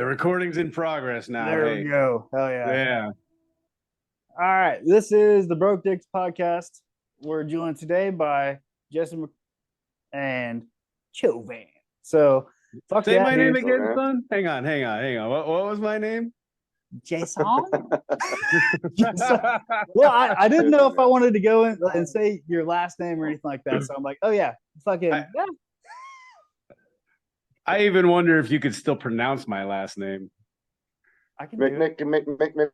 the recording's in progress now. There we go. Hell yeah. Yeah. All right. This is the Broke Dicks podcast. We're joined today by Jesse and Chovan. So, fuck Say yeah, my name dude. again, son. Hang on. What was my name? Jason. Well, I didn't know if I wanted to go in and say your last name or anything like that. So I'm like, oh yeah, fucking yeah. I even wonder if you could still pronounce my last name. I can do it.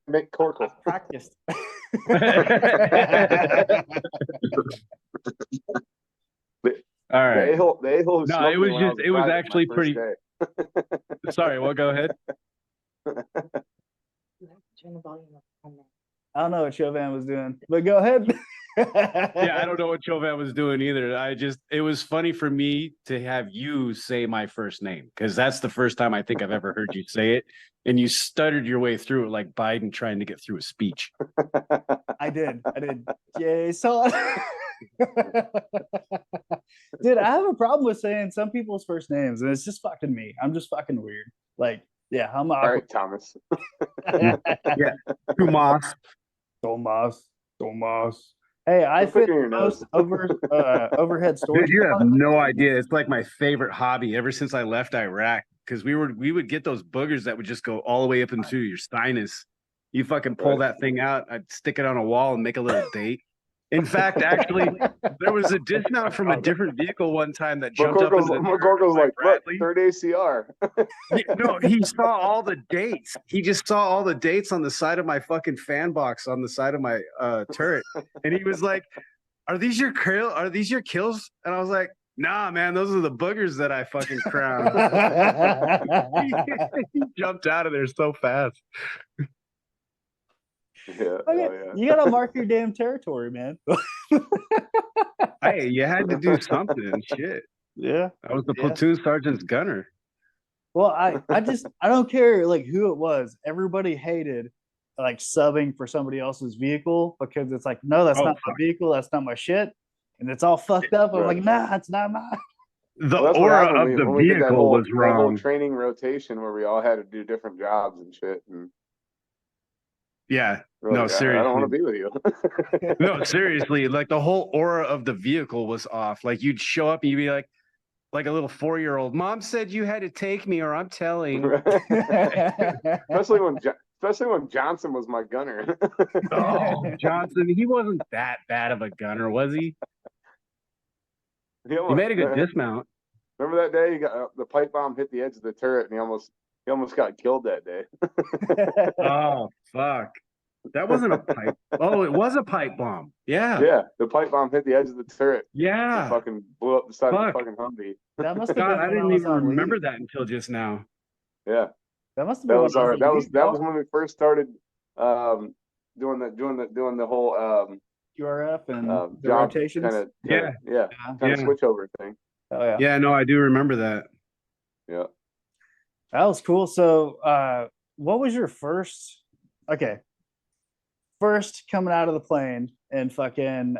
Make Corkle. I've practiced. All right. The a-hole No, it was actually pretty. Sorry, well, go ahead. Turn the volume up on that. I don't know what Chovan was doing, but go ahead. Yeah, I don't know what Chovan was doing either. It was funny for me to have you say my first name because that's the first time I think I've ever heard you say it. And you stuttered your way through it like Biden trying to get through a speech. I did. Jason. Dude, I have a problem with saying some people's first names, and it's just fucking me. I'm just fucking weird. Like, yeah, I'm all right, Thomas. Yeah, Tomas. Hey, I fit most overhead storage. Dude, you have no idea. It's like my favorite hobby ever since I left Iraq because we would get those boogers that would just go all the way up into your sinus. You fucking pull that thing out. I'd stick it on a wall and make a little date. In fact, actually, there was a dismount from a different vehicle one time that jumped up. McGorkle's like, look, third ACR. No, he saw all the dates. He just saw all the dates on the side of my fucking fan box on the side of my turret. And he was like, Are these your kills? And I was like, nah, man, those are the boogers that I fucking crowned. He jumped out of there so fast. Yeah, You gotta mark your damn territory, man. Hey, you had to do something. Shit. Yeah. I was the platoon sergeant's gunner. Well, I don't care like who it was. Everybody hated like subbing for somebody else's vehicle because it's like, no, that's not my vehicle, that's not my shit. And it's all fucked up. I'm like, nah, it's not mine. The aura of the vehicle was wrong. That whole training rotation where we all had to do different jobs and shit. And yeah. really, no, seriously. I don't want to be with you. No, seriously. Like the whole aura of the vehicle was off. Like you'd show up and you'd be like a little 4-year-old. Mom said you had to take me or I'm telling. Especially when Johnson was my gunner. Oh, Johnson. He wasn't that bad of a gunner, was he? He made a good dismount. Remember that day? He got the pipe bomb hit the edge of the turret, and he almost got killed that day. Oh fuck! That wasn't a pipe. Oh, it was a pipe bomb. Yeah. Yeah, the pipe bomb hit the edge of the turret. Yeah. It fucking blew up the side of the fucking Humvee. That must have God, been I didn't even remember that until just now. Yeah. That must have been that was when we first started doing the whole QRF and the rotations. Kind of switch over thing. Oh yeah. Yeah, no, I do remember that. Yeah. That was cool. So what was your first coming out of the plane and fucking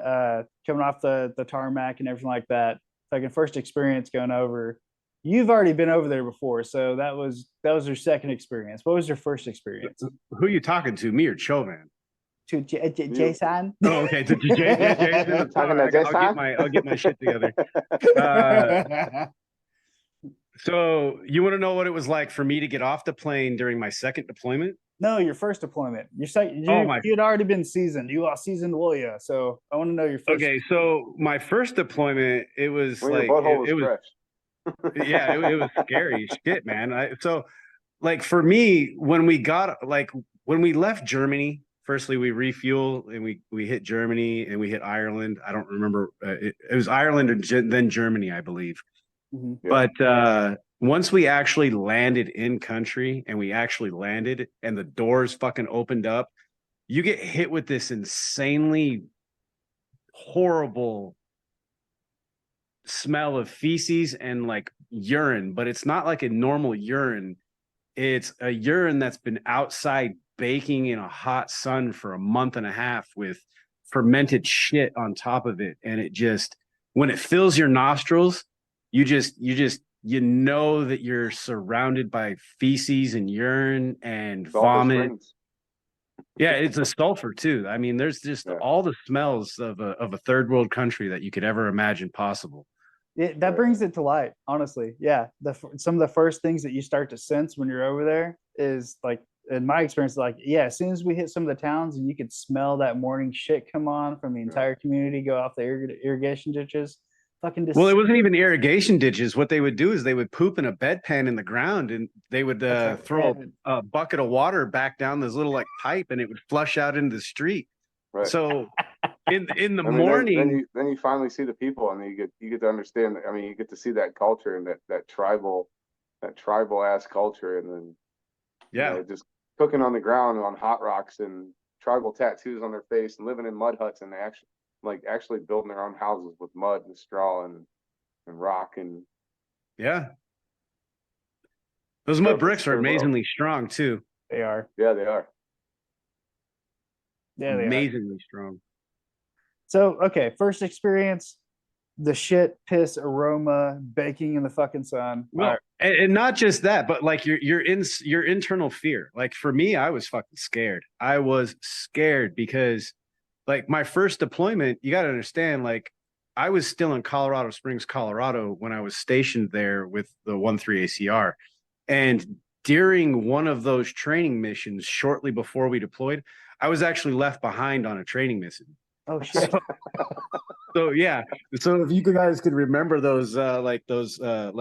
coming off the tarmac and everything like that, fucking first experience going over? You've already been over there before, so that was your second experience. What was your first experience? Who are you talking to, me or Chovan? To Jason. Oh, okay. To Jason. I'll get my shit together. So you want to know what it was like for me to get off the plane during my second deployment? No, your first deployment. Your second. You'd already been seasoned. You are seasoned warrior. So I want to know your first. Okay, so my first deployment, it was when like it was fresh. Yeah, it was scary shit, man. So like for me, when we left Germany, firstly we refuel and we hit Germany and we hit Ireland. I don't remember. It was Ireland and then Germany, I believe. Mm-hmm. Yeah. But once we actually landed in country and and the doors fucking opened up, you get hit with this insanely horrible smell of feces and like urine, but it's not like a normal urine. It's a urine that's been outside baking in a hot sun for a month and a half with fermented shit on top of it. And it just, when it fills your nostrils, you just you know that you're surrounded by feces and urine and Sulfur vomit. Springs. Yeah, it's a sulfur too. I mean, there's just Yeah. all the smells of a third world country that you could ever imagine possible. That brings it to light, honestly. Yeah, some of the first things that you start to sense when you're over there is like, in my experience, like, yeah, as soon as we hit some of the towns and you could smell that morning shit come on from the entire community, go off the irrigation ditches, fucking Well, it wasn't even irrigation ditches. What they would do is they would poop in a bedpan in the ground, and they would throw a bucket of water back down this little like pipe, and it would flush out into the street. Right. So in the I mean, morning, then you finally see the people, and you get to understand. I mean, you get to see that culture and that tribal ass culture, and then just cooking on the ground on hot rocks and tribal tattoos on their face and living in mud huts, and actually building their own houses with mud and straw and rock and those mud bricks are amazingly strong too. They are. Yeah, they are. Yeah, they are. Amazingly strong. So, okay, first experience, the shit piss aroma baking in the fucking sun. Well, and not just that, but like your internal fear. Like for me, I was fucking scared. I was scared because like my first deployment, you got to understand, like I was still in Colorado Springs, Colorado when I was stationed there with the 13 ACR. And during one of those training missions, shortly before we deployed, I was actually left behind on a training mission. Oh shit. So yeah. So if you guys could remember those like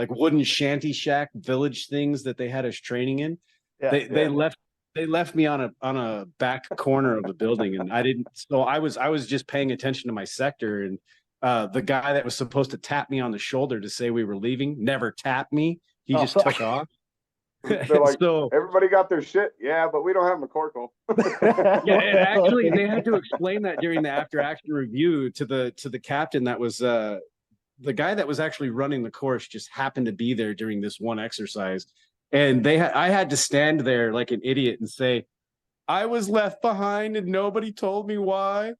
wooden shanty shack village things that they had us training in, they left me on a back corner of the building, and I didn't. So I was just paying attention to my sector, and the guy that was supposed to tap me on the shoulder to say we were leaving never tapped me. He just took off. They're like, so everybody got their shit, yeah, but we don't have McCorkle. Yeah, and actually, they had to explain that during the after action review to the captain. That was the guy that was actually running the course. Just happened to be there during this one exercise, and I had to stand there like an idiot and say, "I was left behind, and nobody told me why."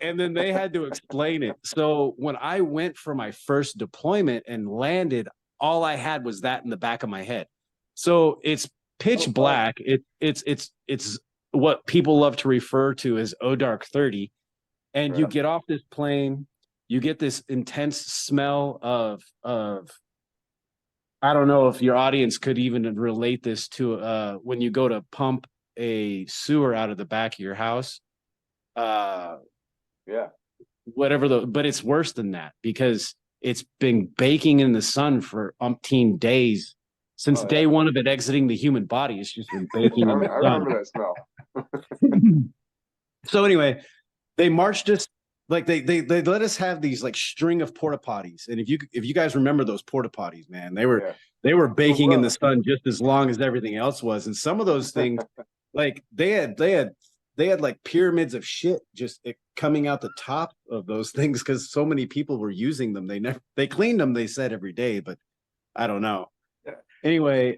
And then they had to explain it. So when I went for my first deployment and landed, all I had was that in the back of my head. So it's pitch black. It's what people love to refer to as O Dark 30. And you get off this plane, you get this intense smell of I don't know if your audience could even relate this to when you go to pump a sewer out of the back of your house. But it's worse than that because it's been baking in the sun for umpteen days. Since day one of it exiting the human body, it's just been baking in the sun. I remember that smell. So anyway, they marched us like they let us have these like string of porta potties, and if you guys remember those porta potties, man, they were baking in the sun just as long as everything else was, and some of those things, like they had like pyramids of shit just coming out the top of those things because so many people were using them. They cleaned them, they said, every day, but I don't know. Anyway,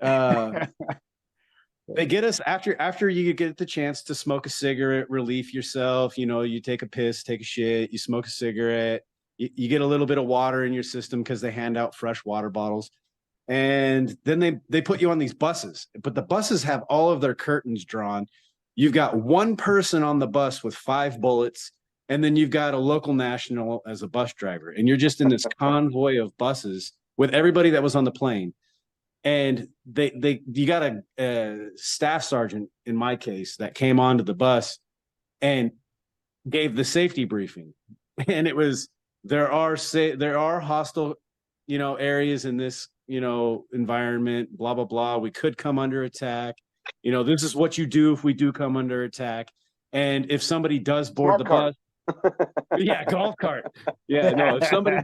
they get us after you get the chance to smoke a cigarette, relieve yourself. You take a piss, take a shit, you smoke a cigarette, you get a little bit of water in your system because they hand out fresh water bottles. And then they put you on these buses, but the buses have all of their curtains drawn. You've got one person on the bus with 5 bullets, and then you've got a local national as a bus driver. And you're just in this convoy of buses with everybody that was on the plane. And you got a staff sergeant, in my case, that came onto the bus and gave the safety briefing. And it was, there are hostile, areas in this, environment, blah, blah, blah. We could come under attack. This is what you do if we do come under attack. And if somebody does board the bus, golf cart. Yeah, no, if somebody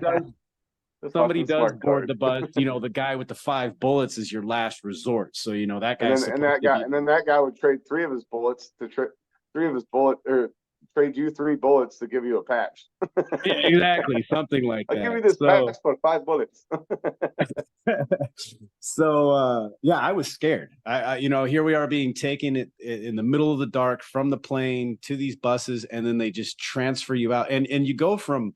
does board the bus, the guy with the 5 bullets is your last resort. So, that guy. And then that guy would trade 3 of his bullets or trade you 3 bullets to give you a patch. Yeah, exactly. Something like that. I'll give you this patch for 5 bullets. So, I was scared. I here we are being taken in the middle of the dark from the plane to these buses, and then they just transfer you out. And you go from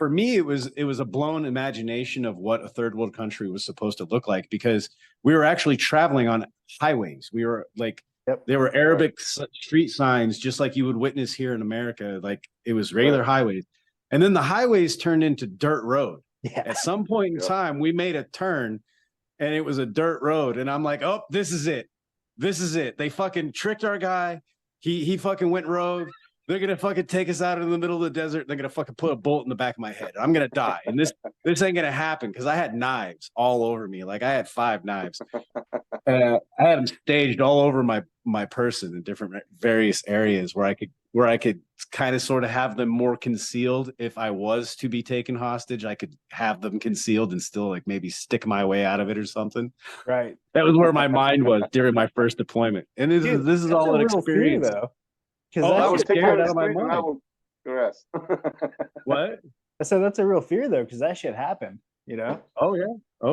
for me, it was a blown imagination of what a third world country was supposed to look like, because we were actually traveling on highways. We were like, there were Arabic street signs, just like you would witness here in America. Like it was regular highways. And then the highways turned into dirt road. Yeah. At some point in time, we made a turn and it was a dirt road. And I'm like, oh, this is it. This is it. They fucking tricked our guy. He fucking went rogue. They're gonna fucking take us out in the middle of the desert. They're gonna fucking put a bolt in the back of my head. I'm gonna die. And this ain't gonna happen, because I had knives all over me. Like I had 5 knives. I had them staged all over my person in different various areas where I could kind of sort of have them more concealed. If I was to be taken hostage, I could have them concealed and still like maybe stick my way out of it or something. Right. That was where my mind was during my first deployment. And this is all an experience. Fear, though. Oh, I was scared out of my mind. What? So that's a real fear, though, because that shit happened, you know? Oh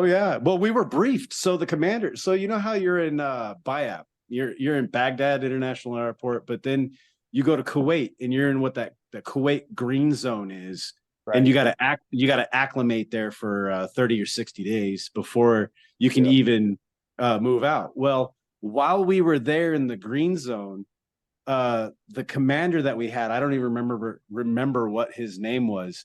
yeah. Well, we were briefed. So the commander, so you know how you're in Bayab, you're in Baghdad International Airport, but then you go to Kuwait and you're in what the Kuwait green zone is. Right. And you got to acclimate there for 30 or 60 days before you can even move out. Well, while we were there in the green zone, the commander that we had, I don't even remember what his name was,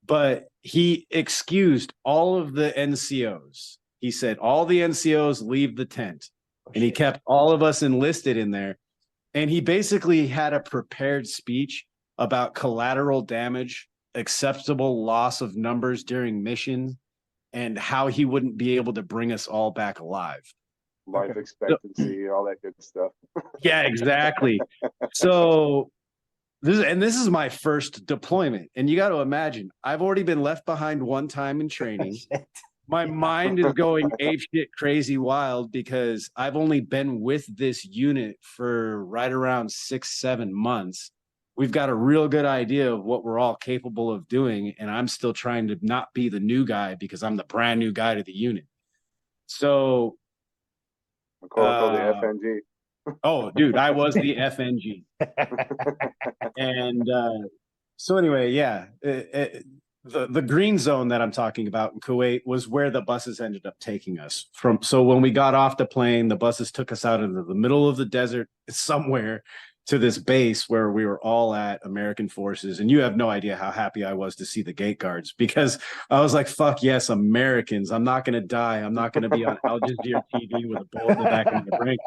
but he excused all of the NCOs. He said, all the NCOs leave the tent. And he kept all of us enlisted in there. And he basically had a prepared speech about collateral damage, acceptable loss of numbers during missions, and how he wouldn't be able to bring us all back alive. Life expectancy, all that good stuff. Yeah, exactly. So this is my first deployment. And you got to imagine, I've already been left behind one time in training. My mind is going apeshit crazy wild, because I've only been with this unit for right around 6-7 months. We've got a real good idea of what we're all capable of doing. And I'm still trying to not be the new guy, because I'm the brand new guy to the unit. So the FNG. Oh, dude, I was the FNG. And so anyway, yeah, the green zone that I'm talking about in Kuwait was where the buses ended up taking us from. So when we got off the plane, the buses took us out into the middle of the desert somewhere to this base where we were all at, American forces. And you have no idea how happy I was to see the gate guards, because I was like, fuck yes, Americans. I'm not going to die. I'm not going to be on Al Jazeera TV with a bullet in the back of my brain.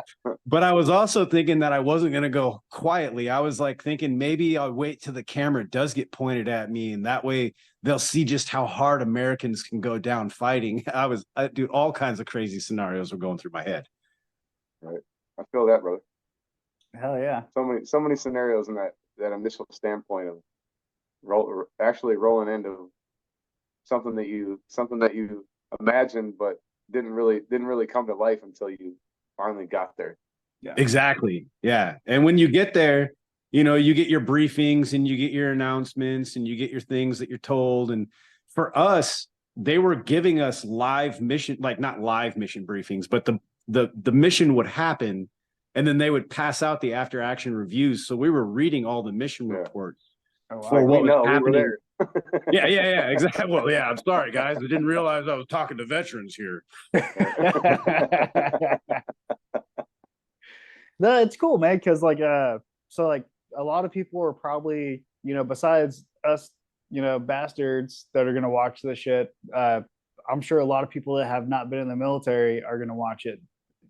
But I was also thinking that I wasn't going to go quietly. I was like thinking maybe I'll wait till the camera does get pointed at me, and that way they'll see just how hard Americans can go down fighting. Dude, all kinds of crazy scenarios were going through my head. Right. I feel that, brother. Hell yeah. So many scenarios in that initial standpoint of actually rolling into something that you imagined but didn't really come to life until you finally got there. Yeah. Exactly. Yeah. And when you get there, you know, you get your briefings and you get your announcements and you get your things that you're told. And for us, they were giving us live mission, like not live mission briefings, but the mission would happen. And then they would pass out the after action reviews. So we were reading all the mission reports for what was happening. Yeah, exactly. Well, yeah, I'm sorry, guys. I didn't realize I was talking to veterans here. No, it's cool, man. Because so a lot of people are probably, you know, besides us, you know, bastards that are gonna watch this shit. I'm sure a lot of people that have not been in the military are gonna watch it.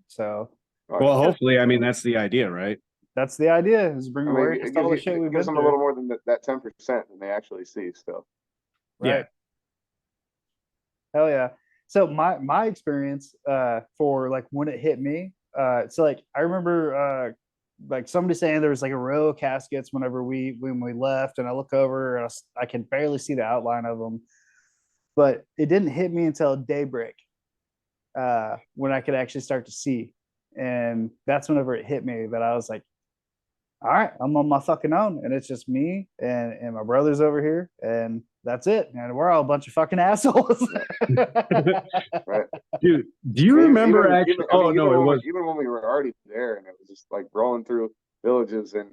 So. Well, hopefully, I mean, that's the idea, right? That's the idea, is bring awareness to all the shit we've been through. It gives them a little more than that 10% than they actually see stuff. Right. Yeah. Hell yeah. So my experience for like when it hit me, so like I remember like somebody saying there was like a row of caskets when we left, and I look over and I can barely see the outline of them, but it didn't hit me until daybreak when I could actually start to see. And that's whenever it hit me that I was like, all right, I'm on my fucking own, and it's just me and my brother's over here, and that's it. And we're all a bunch of fucking assholes. Right. Dude, do you remember actually? Even when we were already there, and it was just like rolling through villages, and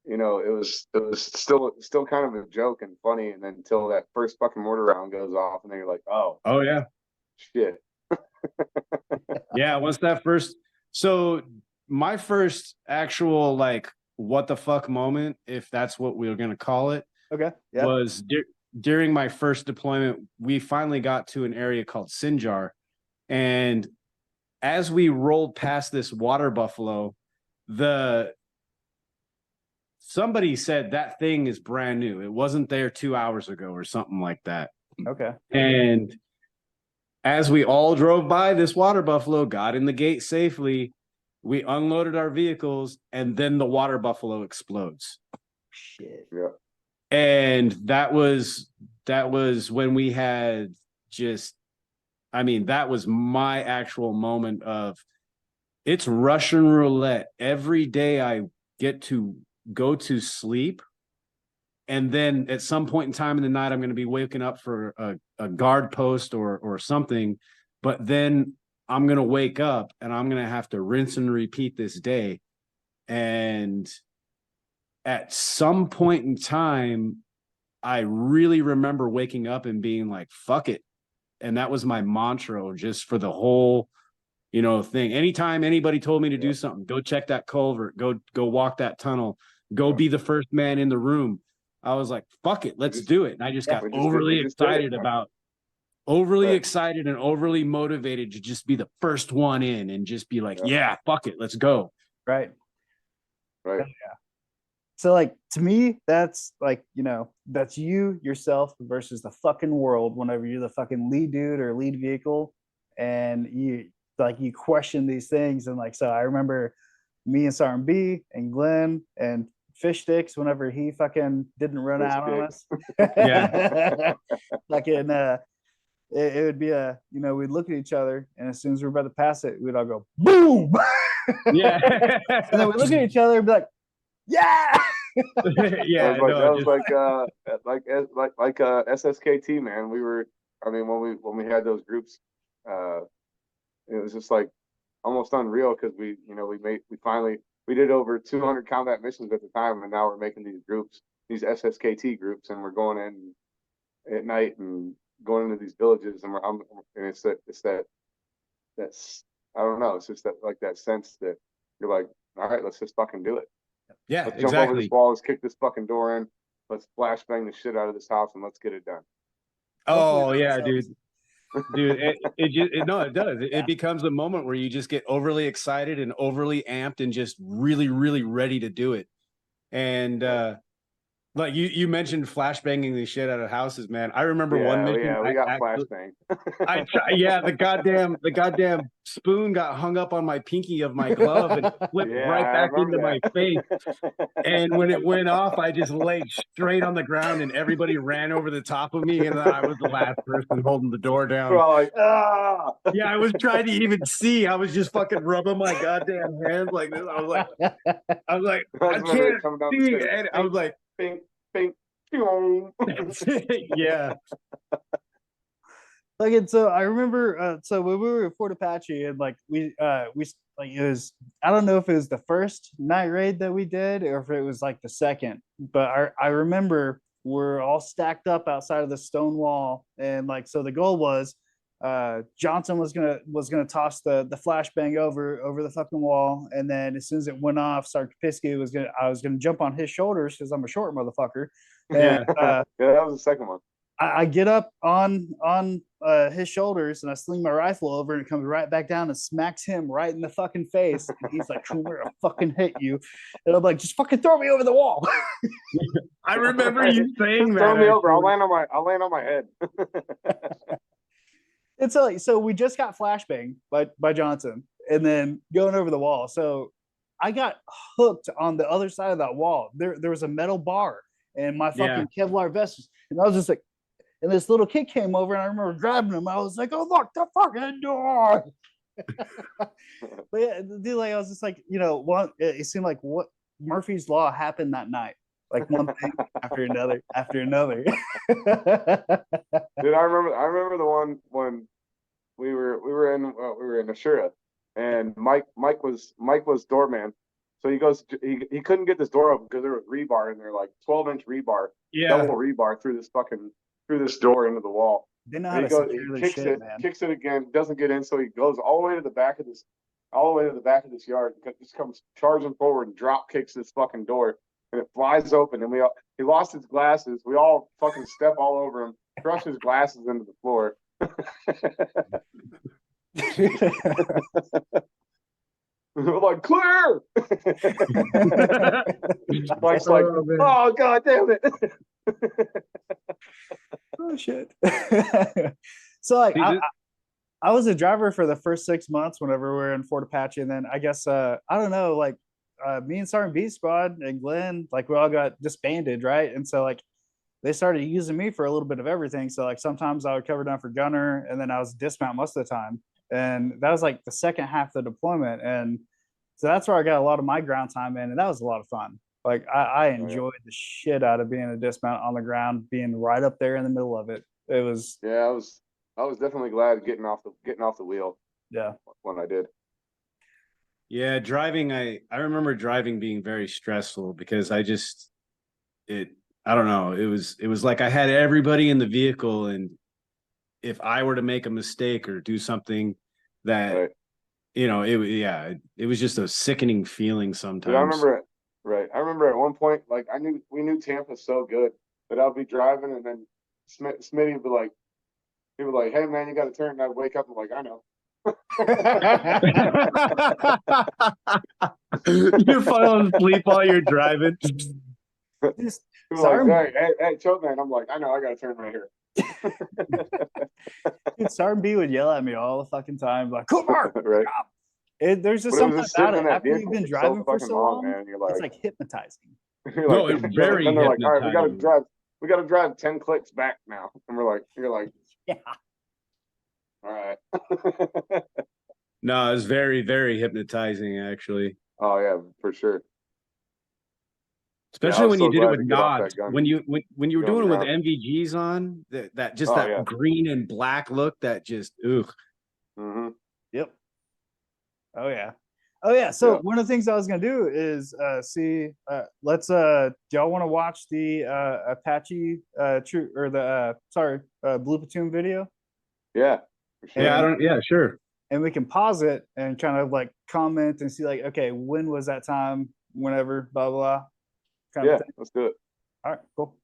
you know, it was still kind of a joke and funny, and then until that first fucking mortar round goes off, and then you're like, oh Oh yeah. shit. Yeah, once that first, so my first actual like what the fuck moment, if that's what we were gonna call it, Okay. Yeah. was during my first deployment. We finally got to an area called Sinjar, and as we rolled past this water buffalo, the somebody said that thing is brand new. It wasn't there 2 hours ago or something like that. Okay. And as we all drove by, this water buffalo got in the gate safely. We unloaded our vehicles, and then the water buffalo explodes. Shit. Yeah. And that was when we had just, I mean, that was my actual moment of, it's Russian roulette. Every day I get to go to sleep, and then at some point in time in the night, I'm going to be waking up for a guard post or something. But then I'm going to wake up and I'm going to have to rinse and repeat this day. And at some point in time, I really remember waking up and being like, fuck it. And that was my mantra just for the whole, thing. Anytime anybody told me to do something, go check that culvert, go walk that tunnel, go be the first man in the room, I was like, fuck it, let's do it. And I just got overly excited and overly motivated to just be the first one in and just be like, yeah, fuck it, let's go. Right. Right. Yeah. So like to me, that's like, that's you yourself versus the fucking world whenever you're the fucking lead dude or lead vehicle, and you question these things. And like, so I remember me and Sergeant B and Glenn and Fish Sticks whenever he fucking didn't run Fish out on us. Yeah. Like in it would be we'd look at each other, and as soon as we were about to pass it, we'd all go boom. Yeah. And then we look at each other and be like, yeah. Yeah, that was like SSKT, man. We were, I mean, when we had those groups, it was just like almost unreal, because we finally did over 200 combat missions at the time, and now we're making these groups, these SSKT groups, and we're going in at night and going into these villages, and it's that's I don't know, it's just that sense that you're like, all right, let's just fucking do it. Yeah, Let's jump over this wall, let's kick this fucking door in, let's flashbang the shit out of this house, and let's get it done. Oh yeah, dude. It does. It becomes a moment where you just get overly excited and overly amped and just really, really ready to do it. And like you mentioned flashbanging the shit out of houses, man. I remember one mission. Yeah, we got flashbang. The goddamn spoon got hung up on my pinky of my glove and flipped right back into my face. And when it went off, I just laid straight on the ground, and everybody ran over the top of me, and I was the last person holding the door down. We're all like, ah! Yeah, I was trying to even see. I was just fucking rubbing my goddamn hands like this. I was like, I can't see. And I was like, ping, ping, yeah. Like, and so I remember, so when we were at Fort Apache, and like we like, it was, I don't know if it was the first night raid that we did or if it was like the second, but I remember we're all stacked up outside of the stone wall, and like, so the goal was Johnson was gonna toss the flashbang over the fucking wall, and then as soon as it went off, Sergeant Pisky I was gonna jump on his shoulders because I'm a short motherfucker. And, yeah, that was the second one. I get up on his shoulders, and I sling my rifle over, and it comes right back down and smacks him right in the fucking face. And he's like, "We're gonna fucking hit you," and I'm like, "Just fucking throw me over the wall." I remember you saying Just that. throw me over. I'll land on my head. It's like, so we just got flashbanged by Johnson, and then going over the wall. So I got hooked on the other side of that wall. There was a metal bar, and my fucking Kevlar vest, and I was just like, and this little kid came over, and I remember grabbing him. I was like, "Oh, look, the fucking door!" But yeah, dude, like, I was just like, it seemed like what Murphy's Law happened that night, like one thing after another after another. Dude, I remember the one when we were in Ashura, and Mike was doorman. So he goes, he couldn't get this door open because there was rebar in there, like 12-inch rebar, double rebar through this door into the wall. They know how to He secure their kicks shit, it, man. kicks it again, doesn't get in, so he goes all the way to the back of this yard, just comes charging forward and drop kicks this fucking door, and it flies open, and he lost his glasses. We all fucking step all over him, crush his glasses into the floor. We're like, clear. Mike's like, oh god damn it. Oh shit. So like I was a driver for the first 6 months whenever we were in Fort Apache, and then I guess I don't know, like me and Sergeant B Squad and Glenn, like we all got disbanded, right? And so like they started using me for a little bit of everything. So like sometimes I would cover down for gunner, and then I was dismount most of the time. And that was like the second half of the deployment. And so that's where I got a lot of my ground time in, and that was a lot of fun. Like I enjoyed the shit out of being a dismount on the ground, being right up there in the middle of it. It was I was definitely glad getting off the wheel. Yeah. When I did. Yeah, driving, I remember driving being very stressful because I don't know, it was like I had everybody in the vehicle, and if I were to make a mistake or do something that right. It was just a sickening feeling sometimes. Dude, I remember at one point, like we knew Tampa so good that I'll be driving, and then Smitty would be like, hey man, you got to turn. And I'd wake up and like, I know. You're falling asleep while you're driving. Like, hey, Chovan. I'm like, I know, I got to turn right here. Dude, Sergeant B would yell at me all the fucking time, like, Cooper, right? There's just something about it. After you've been driving for so long, man, you're like, it's like hypnoptizing. No, it's very. Then they're like, all right, we got to drive 10 clicks back now, and you're like, yeah. All right. No, it's very, very hypnotizing, actually. Oh yeah, for sure. Especially when you did it with nods. When you were doing it with MVGs on, that green and black look, that just Mm-hmm. Yep. Oh yeah. So one of the things I was gonna do is let's do y'all want to watch the Apache Blue Platoon video? Yeah. Sure. Sure. And we can pause it and kind of like comment and see like, okay, when was that time? Whenever, blah blah. Yeah, let's do it. All right, cool.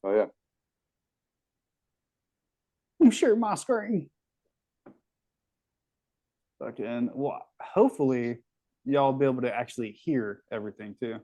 Oh yeah. I'm sure my screen. Fucking hopefully y'all be able to actually hear everything too.